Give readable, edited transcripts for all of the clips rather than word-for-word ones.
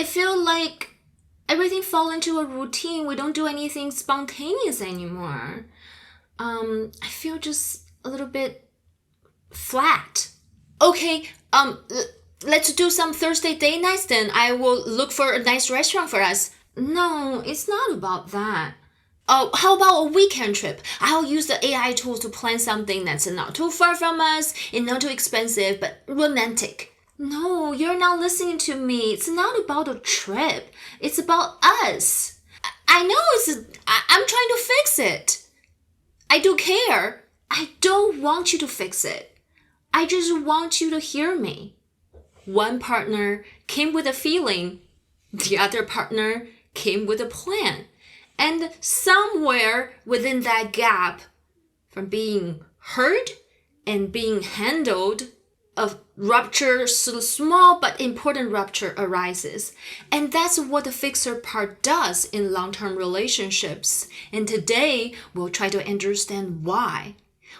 it feels like everything falls into a routine. We don't do anything spontaneous anymore. I feel just a little bit flat. Okay, let's do some Thursday date nights then. I will look for a nice restaurant for us. No, it's not about that. Oh, how about a weekend trip? I'll use the AI tools to plan something that's not too far from us and not too expensive, but romantic. No, you're not listening to me. It's not about a trip. It's about us. I know I'm trying to fix it. I do care. I don't want you to fix it. I just want you to hear me. One partner came with a feeling. The other partner came with a plan. And somewhere within that gap, from being heard and being handled, a rupture, small but important rupture arises. And that's what the fixer part does in long-term relationships. And today, we'll try to understand why.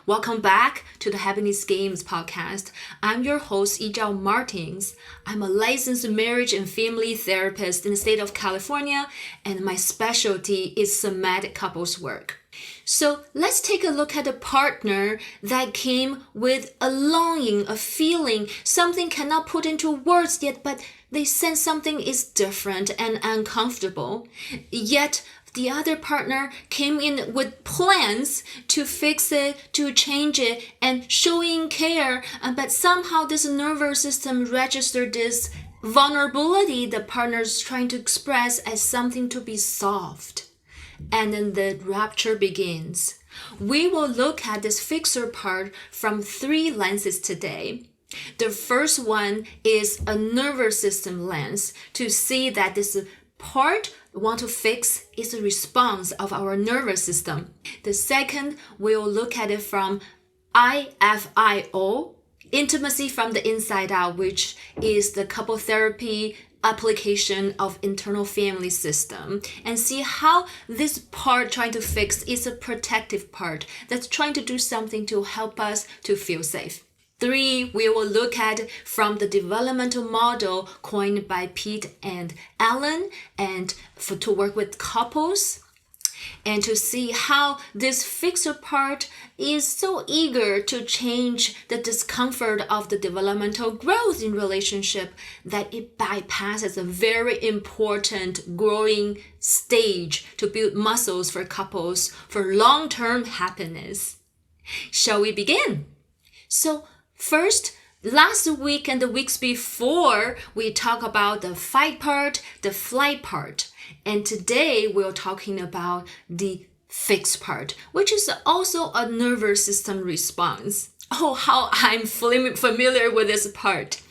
Welcome back to the Happiness Games podcast. I'm your host, Yizhao Martins. I'm a licensed marriage and family therapist in the state of California, and my specialty is somatic couples work. So let's take a look at a partner that came with a longing, a feeling, something cannot put into words yet, but they sense something is different and uncomfortable. Yet the other partner came in with plans to fix it, to change it, and showing care. But somehow this nervous system registered this vulnerability the partner's trying to express as something to be solved. And then the rupture begins. We will look at this fixer part from 3 lenses today. The first one is a nervous system lens to see that this part we want to fix is a response of our nervous system. The second, we'll look at it from IFIO, intimacy from the inside out, which is the couple therapy application of internal family system, and see how this part trying to fix is a protective part that's trying to do something to help us to feel safe. 3, we will look at from the developmental model coined by Pete and Allen and to work with couples and to see how this fixer part is so eager to change the discomfort of the developmental growth in relationship that it bypasses a very important growing stage to build muscles for couples for long-term happiness. Shall we begin? So first, last week and the weeks before, we talked about the fight part, the flight part. And today, we're talking about the fix part, which is also a nervous system response. Oh, how I'm familiar with this part.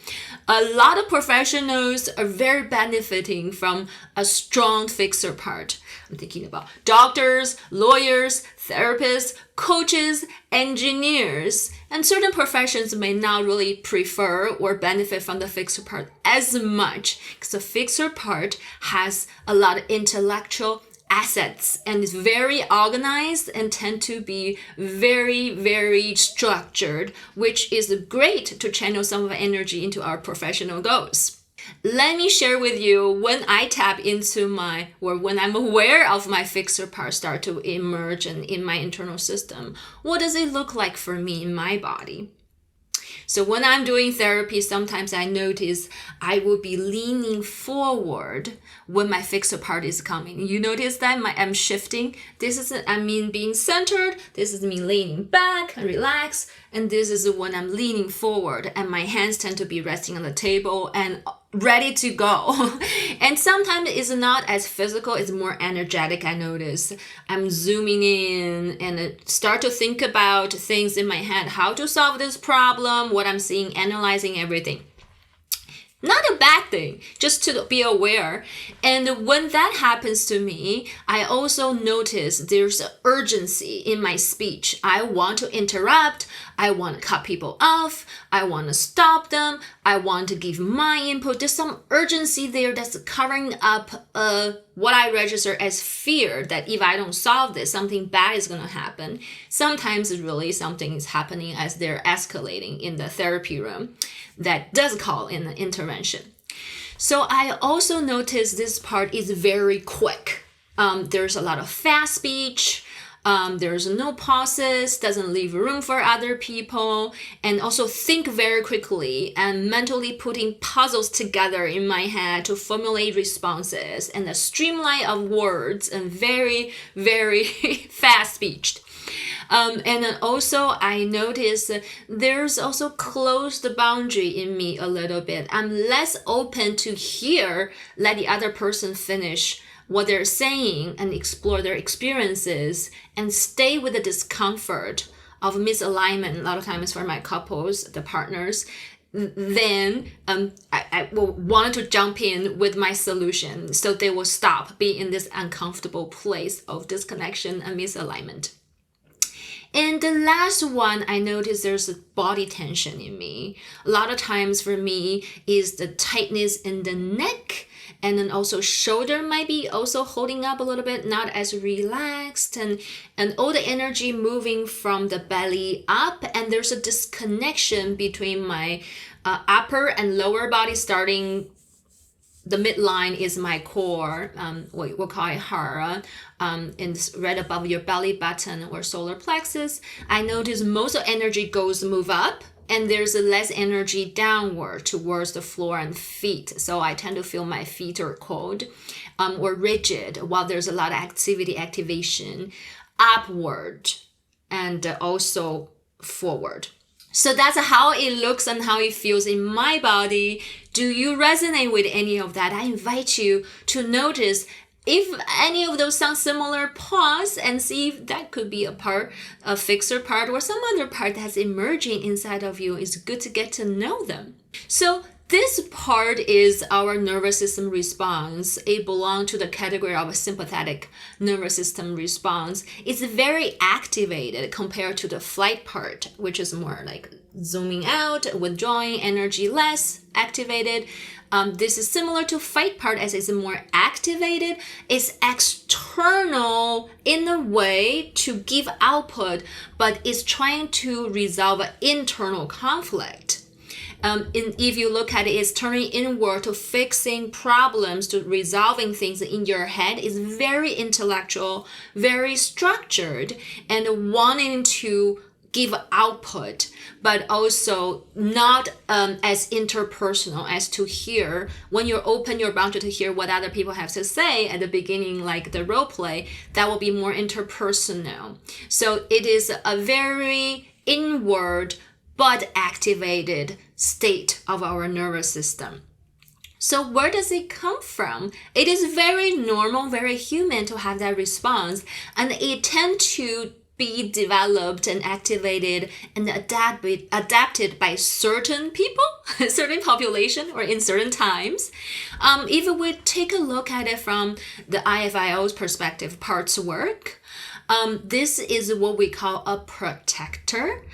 A lot of professionals are very benefiting from a strong fixer part. I'm thinking about doctors, lawyers, therapists, coaches, engineers, and certain professions may not really prefer or benefit from the fixer part as much because the fixer part has a lot of intellectual assets and is very organized and tend to be very, very structured, which is great to channel some of the energy into our professional goals. Let me share with you when I tap into when I'm aware of my fixer part start to emerge in my internal system, what does it look like for me in my body? So when I'm doing therapy, sometimes I notice I will be leaning forward when my fixer part is coming. You notice that I'm shifting. This is being centered. This is me leaning back and relax. And this is when I'm leaning forward and my hands tend to be resting on the table and ready to go. And sometimes it's not as physical, it's more energetic, I notice. I'm zooming in and start to think about things in my head, how to solve this problem, what I'm seeing, analyzing everything. Not a bad thing, just to be aware. And when that happens to me, I also notice there's an urgency in my speech. I want to interrupt. I want to cut people off. I want to stop them. I want to give my input. There's some urgency there that's covering up what I register as fear that if I don't solve this, something bad is going to happen. Sometimes really something is happening as they're escalating in the therapy room that does call in an intervention. So I also noticed this part is very quick. There's a lot of fast speech. There's no pauses, doesn't leave room for other people, and also think very quickly and mentally putting puzzles together in my head to formulate responses, and a streamline of words, and very, very fast speech. And then also I noticed there's also closed the boundary in me a little bit. I'm less open to let the other person finish what they're saying and explore their experiences and stay with the discomfort of misalignment a lot of times for my couples, the partners. Then I will want to jump in with my solution so they will stop being in this uncomfortable place of disconnection and misalignment. And the last one, I noticed there's a body tension in me. A lot of times for me is the tightness in the neck, and then also shoulder might be also holding up a little bit, not as relaxed, and all the energy moving from the belly up, and there's a disconnection between my upper and lower body starting. The midline is my core, we'll call it hara, and right above your belly button or solar plexus. I notice most of energy move up, and there's less energy downward towards the floor and feet. So I tend to feel my feet are cold or rigid, while there's a lot of activation upward and also forward. So that's how it looks and how it feels in my body. Do you resonate with any of that? I invite you to notice if any of those sound similar, pause and see if that could be a fixer part or some other part that's emerging inside of you. It's good to get to know them. So this part is our nervous system response. It belongs to the category of a sympathetic nervous system response. It's very activated compared to the flight part, which is more like zooming out, withdrawing, energy less activated. This is similar to fight part as it's more activated. It's external in a way to give output, but it's trying to resolve an internal conflict. If you look at it, it's turning inward to fixing problems, to resolving things in your head. It's very intellectual, very structured, and wanting to give output, but also not as interpersonal as to hear. When you open your boundary to hear what other people have to say at the beginning, like the role play, that will be more interpersonal. So it is a very inward but activated state of our nervous system. So where does it come from? It is very normal, very human to have that response, and it tends to be developed and activated and adapted by certain people, certain population, or in certain times. If we take a look at it from the IFIO's perspective, parts work, this is what we call a protector.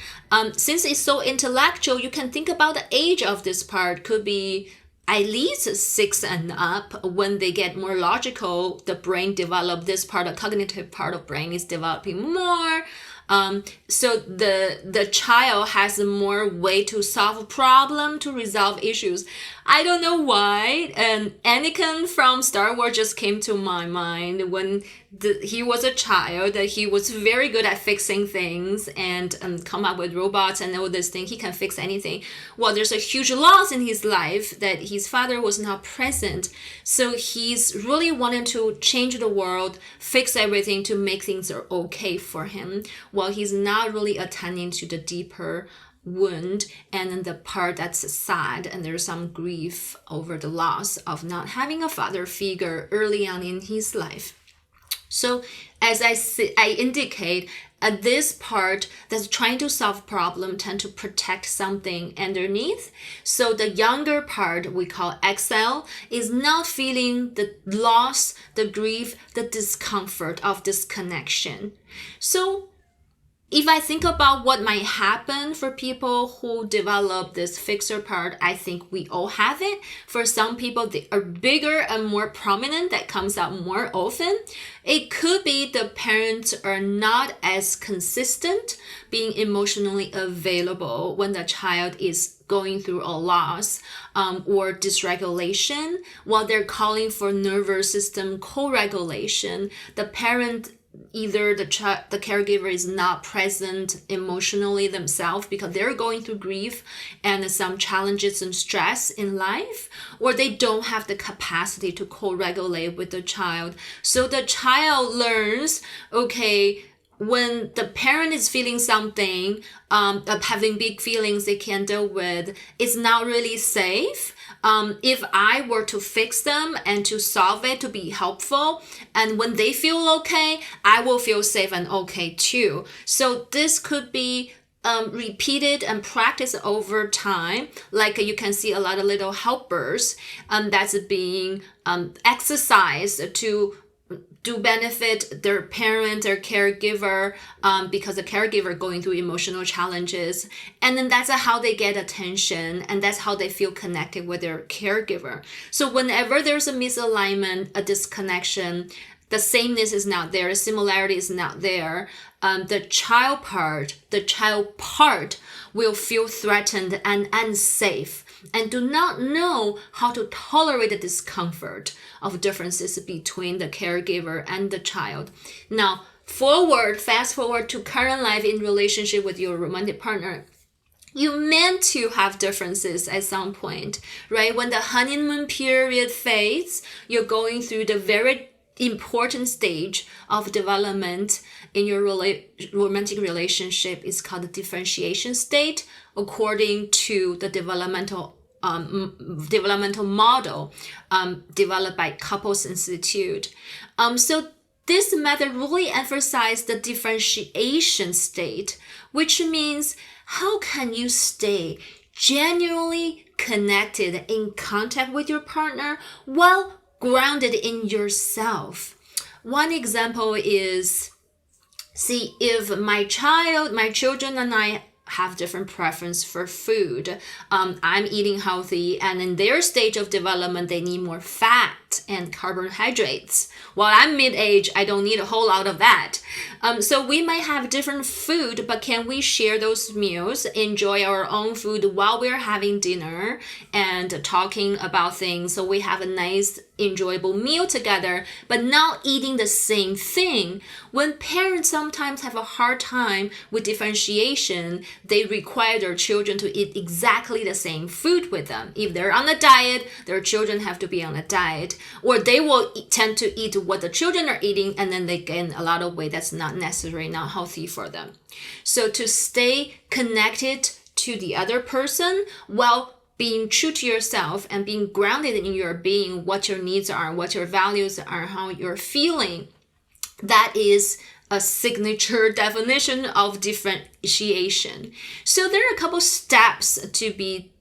Since it's so intellectual, you can think about the age of this part could be at least 6 and up. When they get more logical, the brain develop this part, the cognitive part of brain is developing more. So the child has more way to solve a problem, to resolve issues. I don't know why. And Anakin from Star Wars just came to my mind when he was a child. That he was very good at fixing things and come up with robots and all this thing. He can fix anything. Well, there's a huge loss in his life that his father was not present. So he's really wanting to change the world, fix everything to make things okay for him, while he's not really attending to the deeper wound and then the part that's sad, and there's some grief over the loss of not having a father figure early on in his life. So as I indicate, this part that's trying to solve problem tend to protect something underneath. So the younger part we call XL is not feeling the loss, the grief, the discomfort of disconnection. So if I think about what might happen for people who develop this fixer part, I think we all have it. For some people, they are bigger and more prominent, that comes out more often. It could be the parents are not as consistent being emotionally available when the child is going through a loss or dysregulation, while they're calling for nervous system co-regulation, the parent, either the caregiver is not present emotionally themselves because they're going through grief and some challenges and stress in life, or they don't have the capacity to co-regulate with the child. So the child learns, okay, when the parent is feeling something, having big feelings they can't deal with, it's not really safe. If I were to fix them and to solve it, to be helpful, and when they feel okay, I will feel safe and okay too. So this could be repeated and practiced over time. Like you can see a lot of little helpers that's being exercised to do benefit their parent or caregiver, because the caregiver going through emotional challenges. And then that's how they get attention, and that's how they feel connected with their caregiver. So whenever there's a misalignment, a disconnection, the sameness is not there, the similarity is not there, the child part will feel threatened and unsafe, and do not know how to tolerate the discomfort of differences between the caregiver and the child. Now, fast forward to current life in relationship with your romantic partner. You meant to have differences at some point, right? When the honeymoon period fades, you're going through the very important stage of development in your romantic relationship. Is called the differentiation state, according to the developmental model developed by Couples Institute. So this method really emphasized the differentiation state, which means how can you stay genuinely connected, in contact with your partner, while grounded in yourself. One example is, see, if my children and I have different preference for food. I'm eating healthy, and in their stage of development, they need more fat and carbohydrates. While I'm mid-age, I don't need a whole lot of that. So we might have different food, but can we share those meals, enjoy our own food while we're having dinner and talking about things, so we have a nice, enjoyable meal together, but not eating the same thing? When parents sometimes have a hard time with differentiation, they require their children to eat exactly the same food with them. If they're on a diet, their children have to be on a diet, or they will tend to eat what the children are eating, and then they gain a lot of weight that's not necessary, not healthy for them. So to stay connected to the other person while being true to yourself and being grounded in your being, what your needs are, what your values are, how you're feeling, that is a signature definition of differentiation. So there are a couple steps to be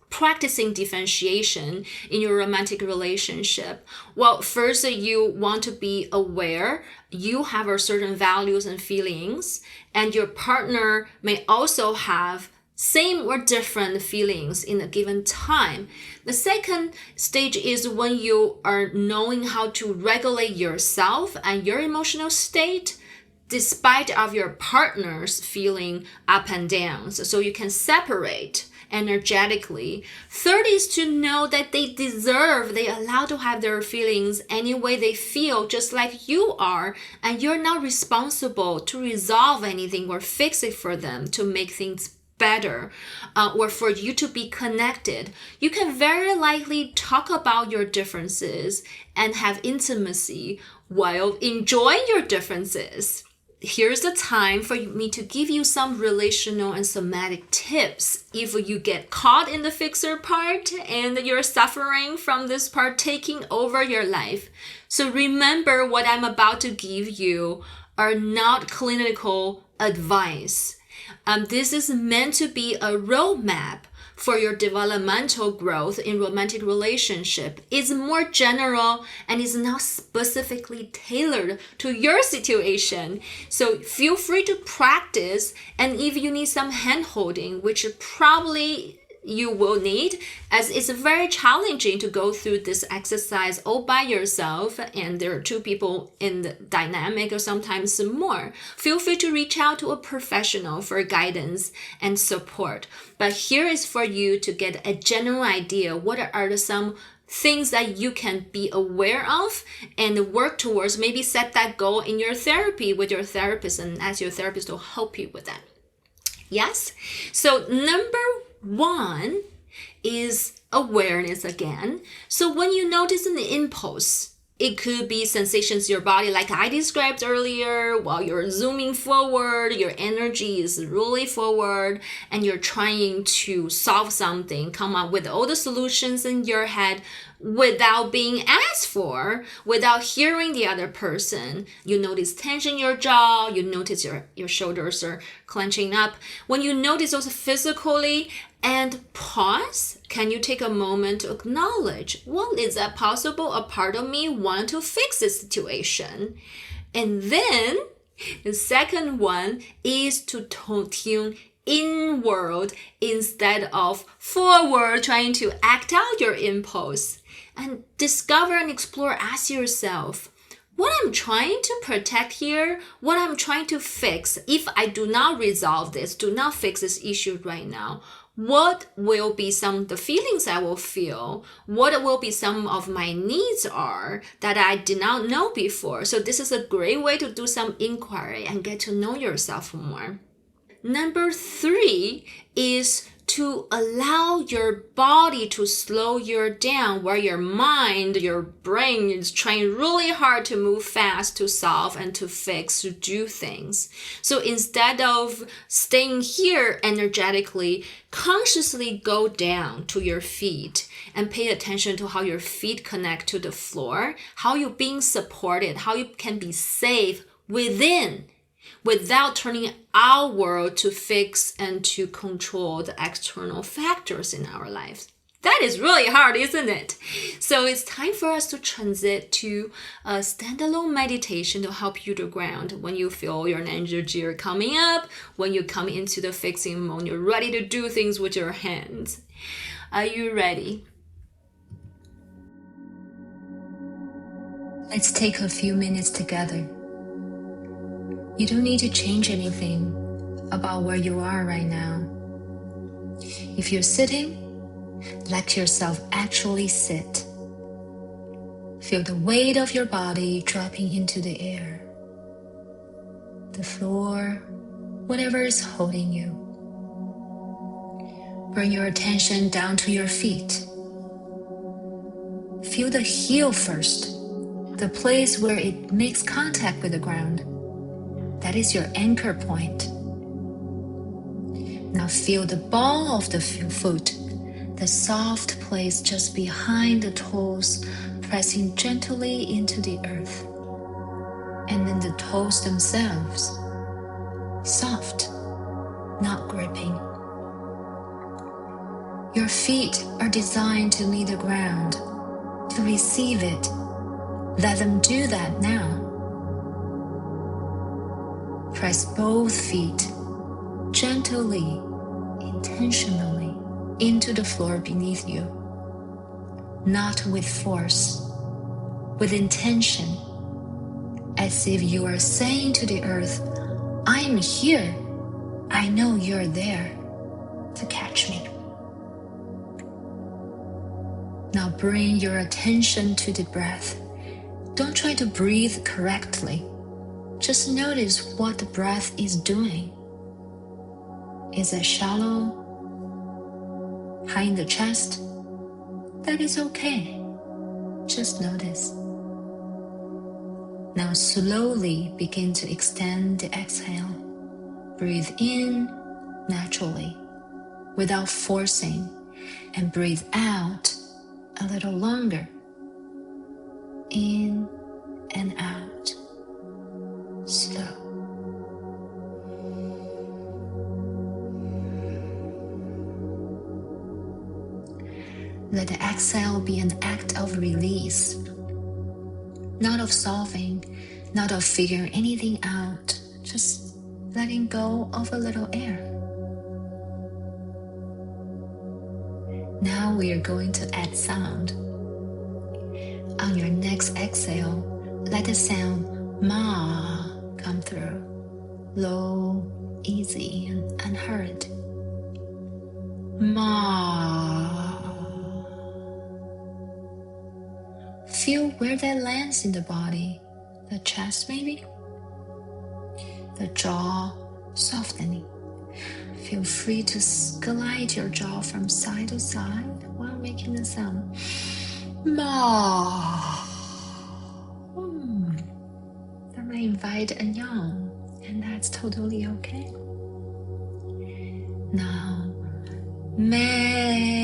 practicing differentiation in your romantic relationship. Well, first, you want to be aware you have a certain values and feelings, and your partner may also have same or different feelings in a given time. The second stage is when you are knowing how to regulate yourself and your emotional state despite of your partner's feeling up and down, so you can separate energetically. Third is to know that they allowed to have their feelings any way they feel, just like you are, and you're not responsible to resolve anything or fix it for them to make things better, or for you to be connected. You can very likely talk about your differences and have intimacy while enjoying your differences. Here's the time for me to give you some relational and somatic tips. If you get caught in the fixer part and you're suffering from this part taking over your life, so remember what I'm about to give you are not clinical advice. This is meant to be a roadmap for your developmental growth in romantic relationship. It's more general and is not specifically tailored to your situation. So feel free to practice, and if you need some hand holding, which probably you will need, as it's very challenging to go through this exercise all by yourself, and there are two people in the dynamic or sometimes more. Feel free to reach out to a professional for guidance and support. But here is for you to get a general idea what are some things that you can be aware of and work towards. Maybe set that goal in your therapy with your therapist and ask your therapist to help you with that. Yes? So number 1 is awareness again. So when you notice an impulse, it could be sensations in your body like I described earlier. While you're zooming forward, your energy is really forward and you're trying to solve something, come up with all the solutions in your head without being asked for, without hearing the other person. You notice tension in your jaw, you notice your shoulders are clenching up. When you notice those physically, and pause, can you take a moment to acknowledge, well, is that possible? A part of me want to fix the situation. And then the second one is to tune inward instead of forward, trying to act out your impulse. And discover and explore, ask yourself, what I'm trying to protect here, what I'm trying to fix, if I do not resolve this, do not fix this issue right now, what will be some of the feelings I will feel? What will be some of my needs are that I did not know before? So this is a great way to do some inquiry and get to know yourself more. Number 3 is to allow your body to slow you down, where your mind, your brain is trying really hard to move fast, to solve and to fix, to do things. So instead of staying here energetically, consciously go down to your feet and pay attention to how your feet connect to the floor, how you're being supported, how you can be safe within, without turning outward to fix and to control the external factors in our lives. That is really hard, isn't it? So it's time for us to transit to a standalone meditation to help you to ground when you feel your energy are coming up, when you come into the fixing mode, you're ready to do things with your hands. Are you ready? Let's take a few minutes together. You don't need to change anything about where you are right now. If you're sitting, let yourself actually sit. Feel the weight of your body dropping into the air, the floor, whatever is holding you. Bring your attention down to your feet. Feel the heel first, the place where it makes contact with the ground. That is your anchor point. Now feel the ball of the foot, the soft place just behind the toes, pressing gently into the earth. And then the toes themselves, soft, not gripping. Your feet are designed to meet the ground, to receive it. Let them do that now. Press both feet gently, intentionally into the floor beneath you. Not with force, with intention, as if you are saying to the earth, I am here. I know you're there to catch me. Now bring your attention to the breath. Don't try to breathe correctly. Just notice what the breath is doing. Is it shallow? High in the chest? That is okay. Just notice. Now slowly begin to extend the exhale. Breathe in naturally, without forcing, and breathe out a little longer. In and out. Slow. Let the exhale be an act of release, not of solving, not of figuring anything out, just letting go of a little air. Now we are going to add sound. On your next exhale, let the sound ma come through. Low, easy, and unhurried. Ma. Feel where that lands in the body. The chest maybe? The jaw softening. Feel free to glide your jaw from side to side while making the sound ma. That might invite a yawn, and that's totally okay. Now, meh.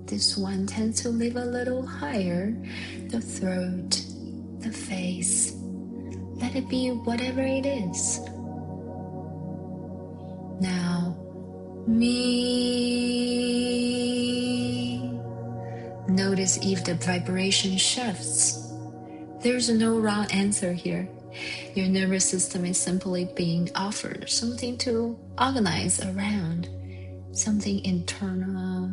This one tends to live a little higher. The throat, the face. Let it be whatever it is. Now, me. Notice if the vibration shifts. There's no wrong answer here. Your nervous system is simply being offered something to organize around, something internal,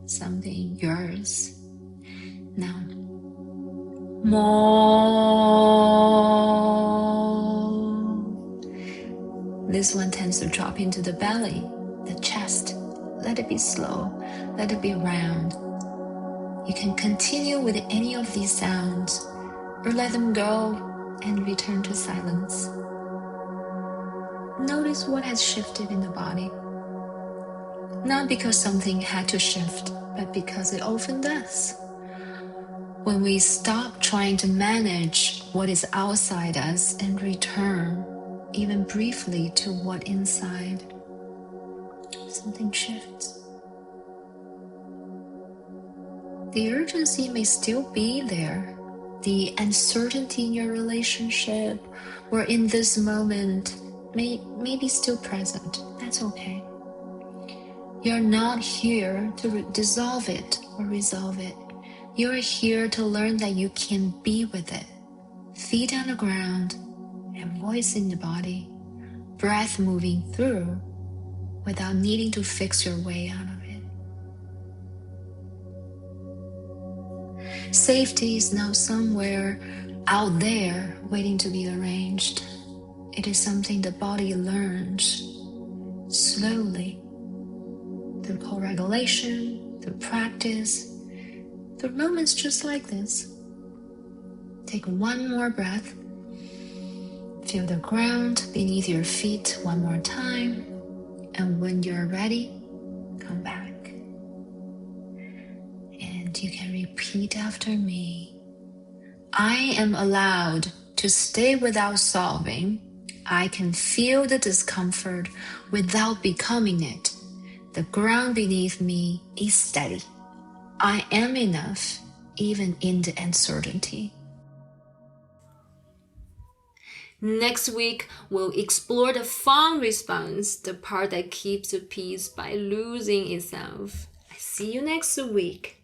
something yours. Now, more. This one tends to drop into the belly, the chest. Let it be slow, let it be round. You can continue with any of these sounds or let them go and return to silence. Notice what has shifted in the body. Not because something had to shift, but because it often does. When we stop trying to manage what is outside us and return, even briefly, to what inside, something shifts. The urgency may still be there. The uncertainty in your relationship or in this moment may be still present. That's okay. You're not here to dissolve it or resolve it. You're here to learn that you can be with it. Feet on the ground and voice in the body. Breath moving through without needing to fix your way out of it. Safety is now somewhere out there waiting to be arranged. It is something the body learns slowly through co-regulation, through practice, through moments just like this. Take one more breath. Feel the ground beneath your feet one more time. And when you're ready, come back. And you can repeat after me. I am allowed to stay without solving. I can feel the discomfort without becoming it. The ground beneath me is steady. I am enough, even in the uncertainty. Next week, we'll explore the fawn response, the part that keeps the peace by losing itself. I see you next week.